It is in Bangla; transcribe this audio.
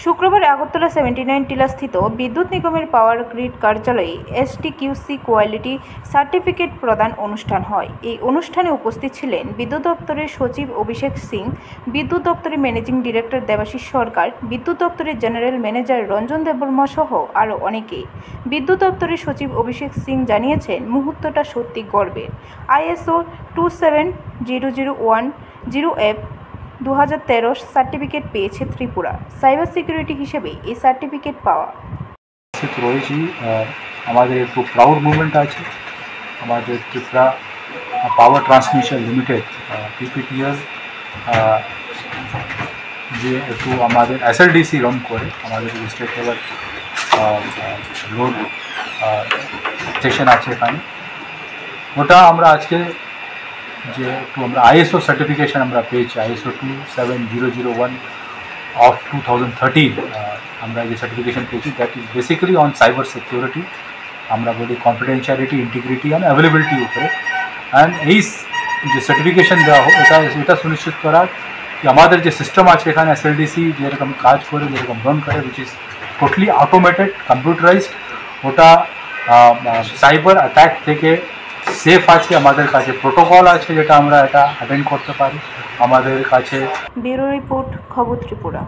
শুক্রবার আগরতলা 79 টিলাস্থিত বিদ্যুৎ নিগমের পাওয়ার গ্রিড কার্যালয়ে STQC কোয়ালিটি সার্টিফিকেট প্রদান অনুষ্ঠান হয়। এই অনুষ্ঠানে উপস্থিত ছিলেন বিদ্যুৎ দপ্তরের সচিব অভিষেক সিং, বিদ্যুৎ দপ্তরের ম্যানেজিং ডিরেক্টর দেবাশিস সরকার, বিদ্যুৎ দপ্তরের জেনারেল ম্যানেজার রঞ্জন দেববর্মা সহ আরও অনেকেই। বিদ্যুৎ দপ্তরের সচিব অভিষেক সিং জানিয়েছেন, মুহূর্তটা সত্যি গর্বের। ISO 27001-0F 2013 সার্টিফিকেট পেয়েছে ত্রিপুরা। সাইবার সিকিউরিটি হিসেবে এই সার্টিফিকেট পাওয়া রয়েছি। আমাদের একটু প্রাউড মুভমেন্ট আছে। আমাদের Tripura power transmission limited PPTL যে একটু আমাদের SLDC রান করে, আমাদের স্টেট লেভেল লোড স্টেশন আছে এখানে, ওটা আমরা আজকে যে একটু আমরা ISO সার্টিফিকেশন আমরা পেয়েছি, ISO 27001 of 2013 আমরা যে সার্টিফিকেশন পেয়েছি, that is basically on cyber security. আমরা বলি কনফিডেন্সিয়ালিটি, ইন্টিগ্রিটি অ্যান্ড অ্যাভেলেবিলিটির উপরে। অ্যান্ড এই যে সার্টিফিকেশন দেওয়া হোক, এটা সুনিশ্চিত করার কি আমাদের যে সিস্টেম আছে এখানে SLDC যেরকম কাজ করে, যেরকম রান করে, which is totally automated, computerised, ওটা সাইবার অ্যাটাক থেকে সেফ আছে। আমাদের কাছে প্রোটোকল আছে যেটা আমরা এটা অ্যাটেন্ড করতে পারি। আমাদের কাছে ব্যুরো রিপোর্ট, খবর ত্রিপুরা।